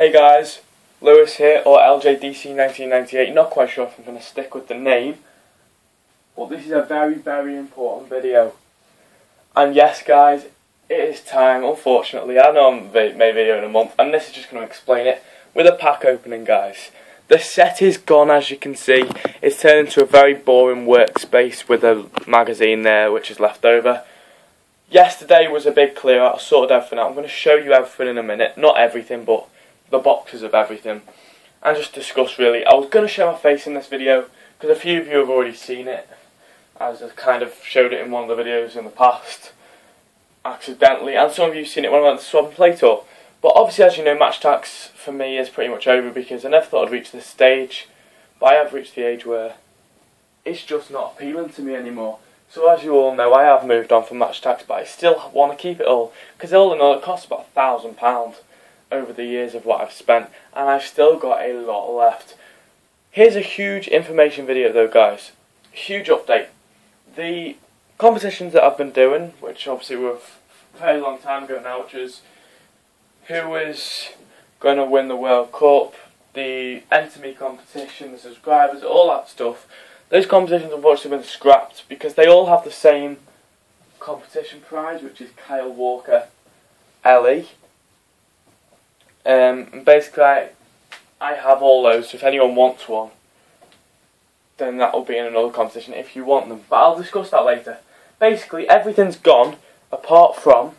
Hey guys, Lewis here, or LJDC1998, not quite sure if I'm going to stick with the name, but this is a very, very important video. And yes guys, it is time, unfortunately. I know I'm made video in a month, and this is just going to explain it with a pack opening, guys. The set is gone, as you can see. It's turned into a very boring workspace with a magazine there which is left over. Yesterday was a big clear out, I sorted everything out. I'm going to show you everything in a minute, not everything but the boxes of everything, and just discuss really. I was going to show my face in this video because a few of you have already seen it, as I kind of showed it in one of the videos in the past accidentally, and some of you have seen it when I went to the Swap and Play tour. But obviously, as you know, ATTAX for me is pretty much over because I never thought I'd reach this stage, but I have reached the age where it's just not appealing to me anymore. So as you all know, I have moved on from ATTAX, but I still want to keep it all, because all in all it costs about £1,000 over the years of what I've spent, and I've still got a lot left. Here's a huge information video though, guys. Huge update. The competitions that I've been doing, which obviously were a very long time ago now, which is who is going to win the World Cup, the Enter Me competition, the subscribers, all that stuff. Those competitions unfortunately have been scrapped because they all have the same competition prize, which is Kyle Walker LE. Basically, I have all those, so if anyone wants one, then that will be in another competition if you want them. But I'll discuss that later. Basically, everything's gone apart from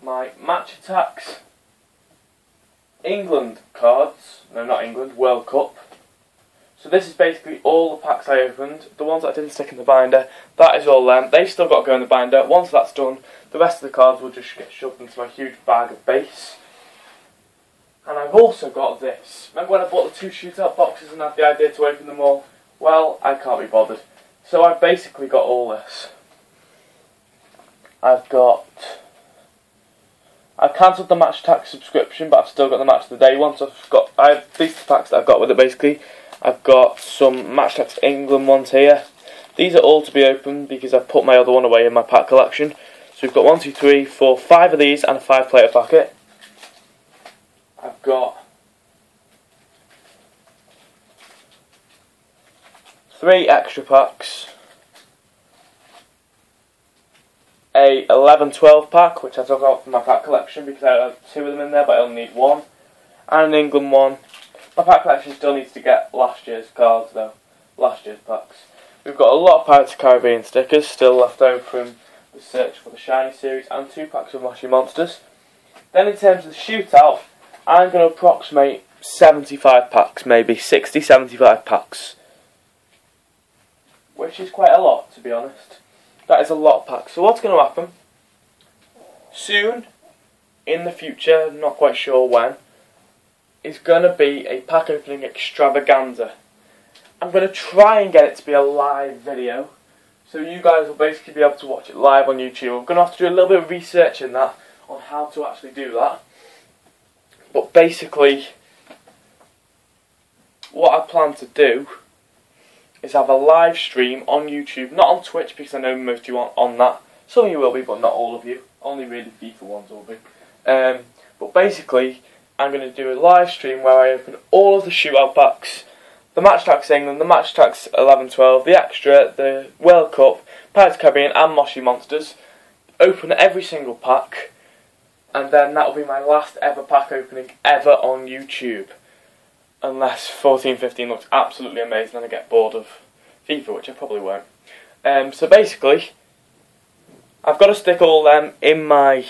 my ATTAX England cards. No, not England, World Cup. So this is basically all the packs I opened. The ones that I didn't stick in the binder, that is all them. They've still got to go in the binder. Once that's done, the rest of the cards will just get shoved into my huge bag of base. And I've also got this. Remember when I bought the 2 shootout boxes and had the idea to open them all? Well, I can't be bothered. So I've basically got all this. I've cancelled the ATTAX subscription, but I've still got the Match of the Day ones. I have these packs that I've got with it basically. I've got some ATTAX England ones here. These are all to be opened because I've put my other one away in my pack collection. So we've got 1, 2, 3, 4, 5 of these and a 5-player packet. I've got 3 extra packs, a 11-12 pack, which I took out from my pack collection because I have 2 of them in there, but I only need 1, and an England one. My pack collection still needs to get last year's cards though, last year's packs. We've got a lot of Pirates of the Caribbean stickers still left over from the Search for the Shiny series, and 2 packs of Moshi Monsters. Then in terms of the shootout, I'm going to approximate 75 packs, maybe 60, 75 packs. Which is quite a lot, to be honest. That is a lot of packs. So what's going to happen? Soon, in the future, not quite sure when, is going to be a pack opening extravaganza. I'm going to try and get it to be a live video, so you guys will basically be able to watch it live on YouTube. I'm going to have to do a little bit of research in that, on how to actually do that. But basically, what I plan to do is have a live stream on YouTube, not on Twitch because I know most of you aren't on that. Some of you will be, but not all of you. Only really FIFA ones will be. But basically, I'm going to do a live stream where I open all of the shootout packs, the ATTAX England, the ATTAX 11-12, the Extra, the World Cup, Pirates of the Caribbean and Moshi Monsters. Open every single pack, and then that will be my last ever pack opening ever on YouTube. Unless 14-15 looks absolutely amazing and I get bored of FIFA, which I probably won't. So basically, I've got to stick all them in my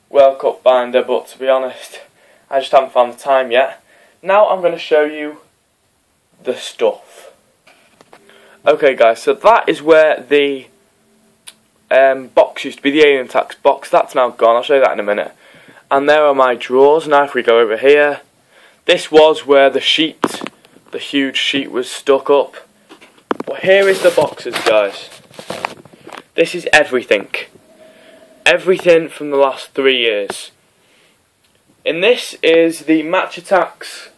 World Cup binder, but to be honest, I just haven't found the time yet. Now I'm going to show you the stuff. Okay guys, so that is where the box used to be, the Alien ATTAX box. That's now gone, I'll show you that in a minute. And there are my drawers. Now if we go over here, this was where the sheet, the huge sheet, was stuck up. But here is the boxes, guys. This is everything. Everything from the last 3 years. And this is the ATTAX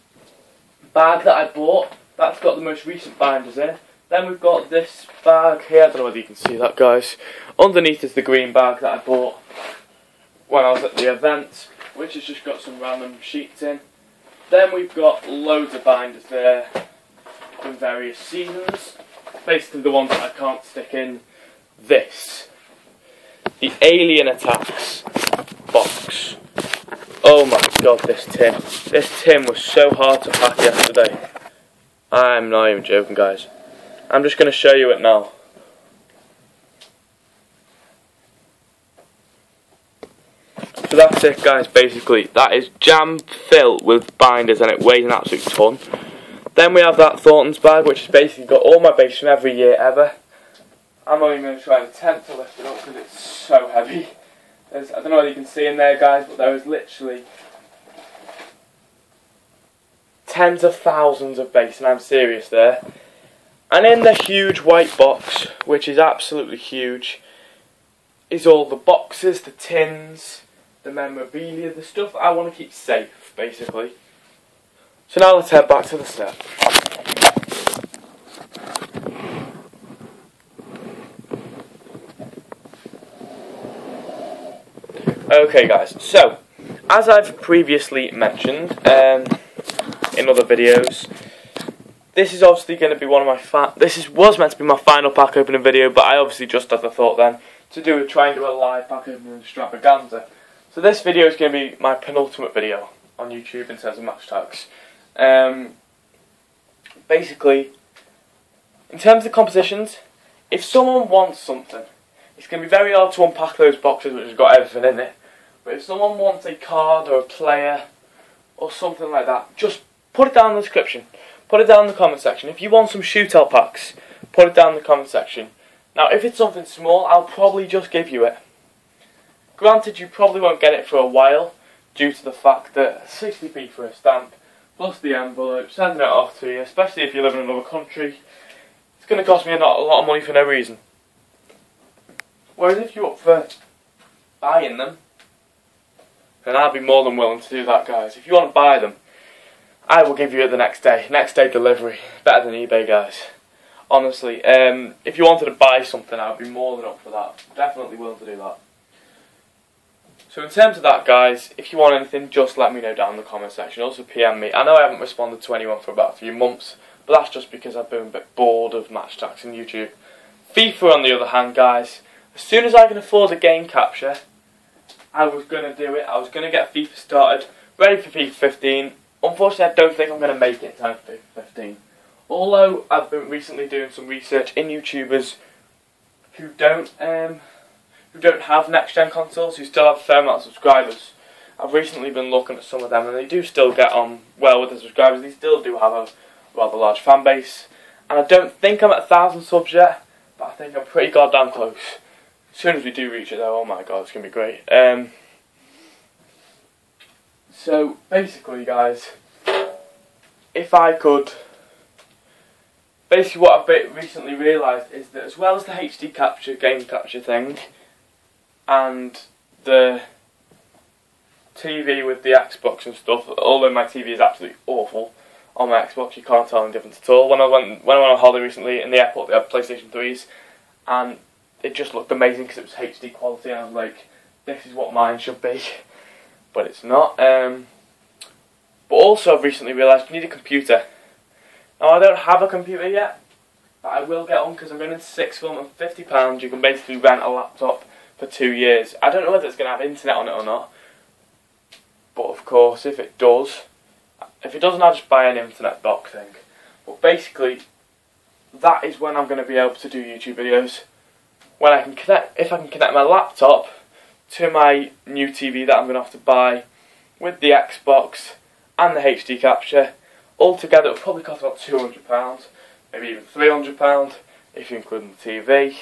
bag that I bought. That's got the most recent binders in. Then we've got this bag here. I don't know whether you can see that, guys. Underneath is the green bag that I bought when I was at the event. which has just got some random sheets in. Then we've got loads of binders there from various seasons. Basically the ones that I can't stick in this. The Alien ATTAX box. Oh my god, this tin. This tin was so hard to pack yesterday. I'm not even joking, guys. I'm just going to show you it now. So that's it, guys, basically. That is jam filled with binders and it weighs an absolute ton. Then we have that Thornton's bag, which has basically got all my base from every year ever. I'm not even going to try and attempt to lift it up because it's so heavy. I don't know what you can see in there, guys, but there is literally tens of thousands of base, and I'm serious there. And in the huge white box, which is absolutely huge, is all the boxes, the tins, the memorabilia, the stuff that I want to keep safe, basically. So now let's head back to the set. Okay guys, so, as I've previously mentioned in other videos, this is obviously going to be one of my was meant to be my final pack opening video, but I obviously just had the thought then to try and do a live pack opening extravaganza. So this video is going to be my penultimate video on YouTube in terms of match tags. Basically, in terms of compositions, if someone wants something, it's going to be very hard to unpack those boxes which has got everything in it. But if someone wants a card or a player or something like that, just put it down in the description. Put it down in the comment section. If you want some shootout packs, put it down in the comment section. Now, if it's something small, I'll probably just give you it. Granted, you probably won't get it for a while, due to the fact that 60p for a stamp, plus the envelope, sending it off to you, especially if you live in another country, it's going to cost me a lot of money for no reason. Whereas if you're up for buying them, then I'll be more than willing to do that, guys. If you want to buy them, I will give you it the next day. Next day delivery. Better than eBay, guys. Honestly, if you wanted to buy something, I would be more than up for that. Definitely willing to do that. So in terms of that, guys, if you want anything, just let me know down in the comment section. Also PM me. I know I haven't responded to anyone for about a few months, but that's just because I've been a bit bored of match tags and YouTube. FIFA, on the other hand, guys, as soon as I can afford a game capture, I was going to do it. I was going to get FIFA started, ready for FIFA 15. Unfortunately, I don't think I'm going to make it in time for FIFA 15. Although, I've been recently doing some research in YouTubers who don't have next-gen consoles, who still have a fair amount of subscribers. I've recently been looking at some of them, and they do still get on well with the subscribers. They still do have a rather large fan base. And I don't think I'm at 1,000 subs yet, but I think I'm pretty goddamn close. As soon as we do reach it though, oh my god, it's going to be great. So, basically guys, if I could... Basically what I've recently realised is that as well as the HD capture, game capture thing, and the TV with the Xbox and stuff, although my TV is absolutely awful on my Xbox, you can't tell any difference at all. When I went on holiday recently in the airport, they had PlayStation 3s, and it just looked amazing because it was HD quality, and I was like, this is what mine should be, but it's not. But also I've recently realised you need a computer. Now I don't have a computer yet, but I will get one because I'm going into sixth form, and £50 you can basically rent a laptop for 2 years. I don't know whether it's going to have internet on it or not, but of course if it does, if it doesn't, I'll just buy an internet box thing. But basically, that is when I'm going to be able to do YouTube videos. When I can connect, if I can connect my laptop to my new TV that I'm going to have to buy with the Xbox and the HD capture, altogether it'll probably cost about £200, maybe even £300 if you include the TV.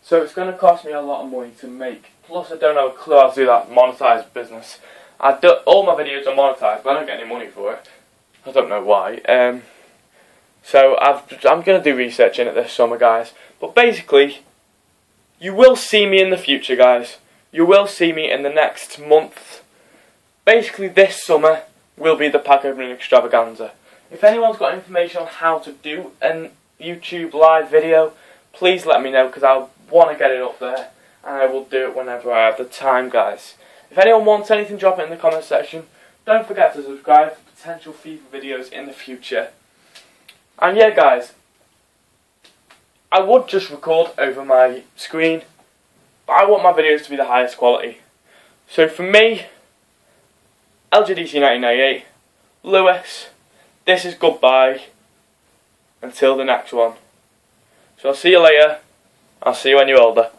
So it's going to cost me a lot of money to make. Plus I don't have a clue how to do that monetised business. All my videos are monetised, but I don't get any money for it. I don't know why. So I'm going to do research in it this summer, guys. But basically, you will see me in the future, guys. You will see me in the next month. Basically, this summer will be the pack opening extravaganza. If anyone's got information on how to do a YouTube live video, please let me know, because I want to get it up there, and I will do it whenever I have the time, guys. If anyone wants anything, drop it in the comment section. Don't forget to subscribe for potential FIFA videos in the future. And yeah guys, I would just record over my screen, but I want my videos to be the highest quality. So for me, LJDC 1998, Lewis, this is goodbye until the next one. So I'll see you later. I'll see you when you're older.